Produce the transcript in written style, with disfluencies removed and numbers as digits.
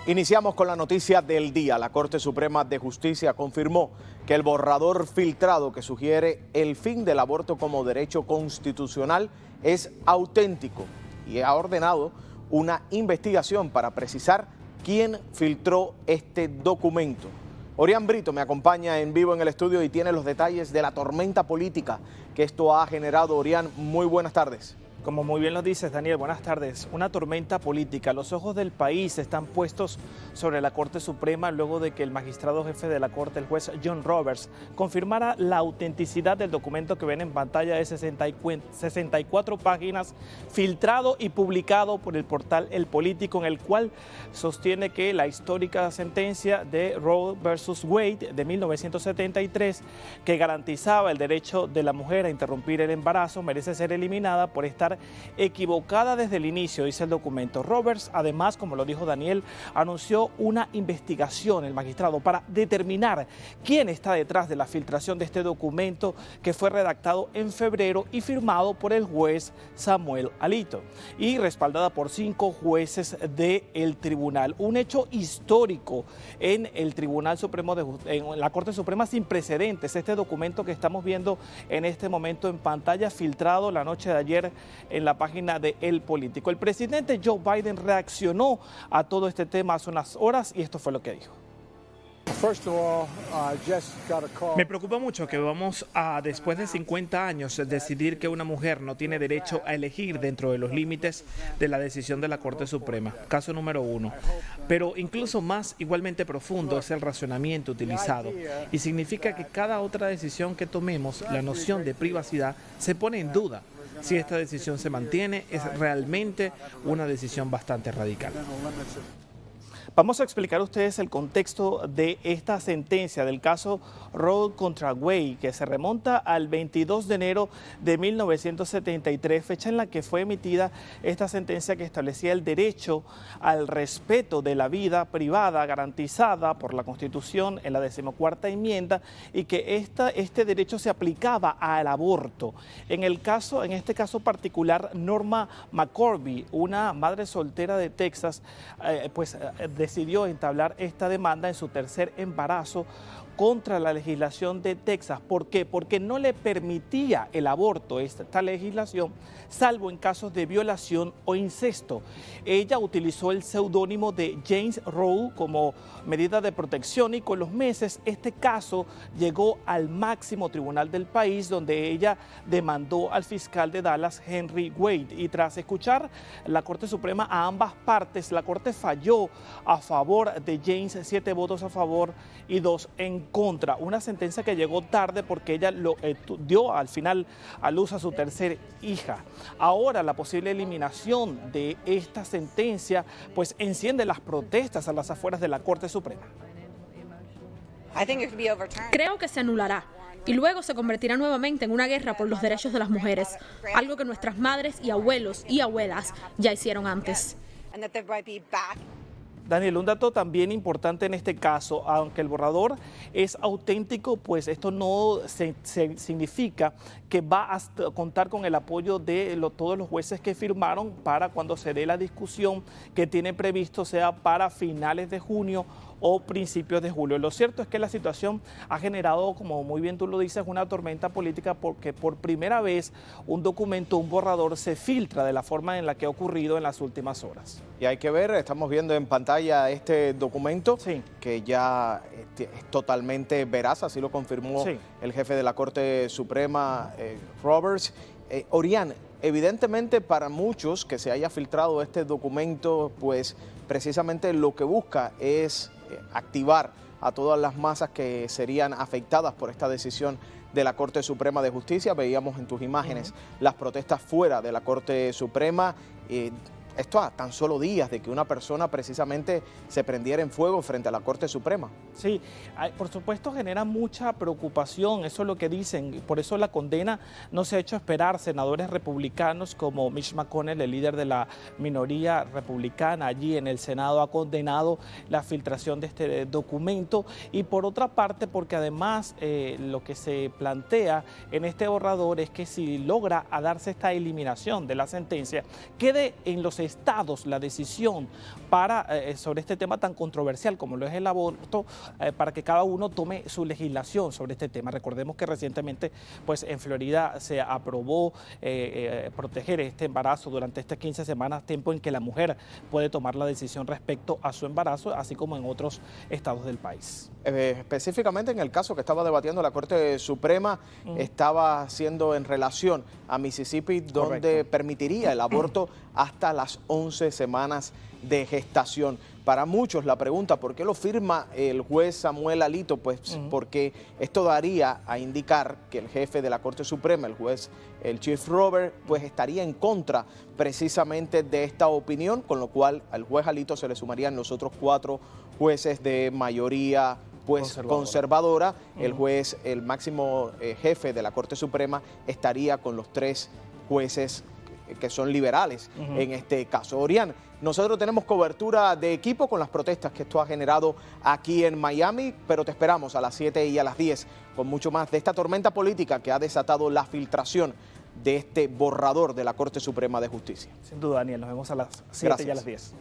Iniciamos con la noticia del día. La Corte Suprema de Justicia confirmó que el borrador filtrado que sugiere el fin del aborto como derecho constitucional es auténtico y ha ordenado una investigación para precisar quién filtró este documento. Orián Brito me acompaña en vivo en el estudio y tiene los detalles de la tormenta política que esto ha generado. Orián, muy buenas tardes. Como muy bien lo dices, Daniel, buenas tardes. Una tormenta política. Los ojos del país están puestos sobre la Corte Suprema luego de que el magistrado jefe de la Corte, el juez John Roberts, confirmara la autenticidad del documento que ven en pantalla de 64 páginas, filtrado y publicado por el portal El Político, en el cual sostiene que la histórica sentencia de Roe versus Wade de 1973, que garantizaba el derecho de la mujer a interrumpir el embarazo, merece ser eliminada por estar equivocada desde el inicio, dice el documento. Roberts, además, como lo dijo Daniel, anunció una investigación, el magistrado, para determinar quién está detrás de la filtración de este documento que fue redactado en febrero y firmado por el juez Samuel Alito y respaldada por 5 jueces del tribunal. Un hecho histórico en el Tribunal Supremo en la Corte Suprema, sin precedentes. Este documento que estamos viendo en este momento en pantalla, filtrado la noche de ayer en la página de El Político. El presidente Joe Biden reaccionó a todo este tema hace unas horas y esto fue lo que dijo. Me preocupa mucho que vamos a, después de 50 años, decidir que una mujer no tiene derecho a elegir dentro de los límites de la decisión de la Corte Suprema. Caso número 1. Pero incluso más, igualmente profundo, es el razonamiento utilizado. Y significa que cada otra decisión que tomemos, la noción de privacidad se pone en duda. Si esta decisión se mantiene, es realmente una decisión bastante radical. Vamos a explicar a ustedes el contexto de esta sentencia del caso Roe contra Wade, que se remonta al 22 de enero de 1973, fecha en la que fue emitida esta sentencia que establecía el derecho al respeto de la vida privada garantizada por la Constitución en la 14ª enmienda y que este derecho se aplicaba al aborto. En este caso particular, Norma McCorvey, una madre soltera de Texas, decidió entablar esta demanda en su tercer embarazo contra la legislación de Texas. ¿Por qué? Porque no le permitía el aborto, esta legislación, salvo en casos de violación o incesto. Ella utilizó el seudónimo de James Roe como medida de protección y con los meses este caso llegó al máximo tribunal del país, donde ella demandó al fiscal de Dallas, Henry Wade. Y tras escuchar la Corte Suprema a ambas partes, la Corte falló a favor de James, 7 votos a favor y 2 en contra. Una sentencia que llegó tarde porque ella dio al final a luz a su tercer hija. Ahora la posible eliminación de esta sentencia pues enciende las protestas a las afueras de la Corte Suprema. Creo que se anulará y luego se convertirá nuevamente en una guerra por los derechos de las mujeres, algo que nuestras madres y abuelos y abuelas ya hicieron antes. Daniel, un dato también importante en este caso, aunque el borrador es auténtico, pues esto no significa que va a contar con el apoyo de todos los jueces que firmaron para cuando se dé la discusión que tiene previsto, sea para finales de junio o principios de julio. Lo cierto es que la situación ha generado, como muy bien tú lo dices, una tormenta política porque por primera vez un documento, un borrador, se filtra de la forma en la que ha ocurrido en las últimas horas. Y hay que ver, estamos viendo en pantalla este documento, sí, que ya es totalmente veraz, así lo confirmó sí, el jefe de la Corte Suprema, Roberts. Orián, evidentemente para muchos que se haya filtrado este documento, pues precisamente lo que busca es activar a todas las masas que serían afectadas por esta decisión de la Corte Suprema de Justicia. Veíamos en tus imágenes las protestas fuera de la Corte Suprema. Esto a tan solo días de que una persona precisamente se prendiera en fuego frente a la Corte Suprema. Sí, por supuesto genera mucha preocupación, eso es lo que dicen, por eso la condena no se ha hecho esperar. Senadores republicanos como Mitch McConnell, el líder de la minoría republicana allí en el Senado, ha condenado la filtración de este documento y por otra parte porque además lo que se plantea en este borrador es que si logra darse esta eliminación de la sentencia, quede en los estados la decisión sobre este tema tan controversial como lo es el aborto, para que cada uno tome su legislación sobre este tema. Recordemos que recientemente pues, en Florida se aprobó proteger este embarazo durante estas 15 semanas, tiempo en que la mujer puede tomar la decisión respecto a su embarazo, así como en otros estados del país. Específicamente en el caso que estaba debatiendo la Corte Suprema, estaba siendo en relación a Mississippi, donde permitiría el aborto hasta las 11 semanas de gestación. Para muchos la pregunta, ¿por qué lo firma el juez Samuel Alito? Pues porque esto daría a indicar que el jefe de la Corte Suprema, el Chief Robert, pues estaría en contra precisamente de esta opinión, con lo cual al juez Alito se le sumarían los otros 4 jueces de mayoría pues conservadora. El máximo jefe de la Corte Suprema estaría con los 3 jueces que son liberales en este caso. Orián, nosotros tenemos cobertura de equipo con las protestas que esto ha generado aquí en Miami, pero te esperamos a las 7 y a las 10 con mucho más de esta tormenta política que ha desatado la filtración de este borrador de la Corte Suprema de Justicia. Sin duda, Daniel, nos vemos a las 7 y a las 10.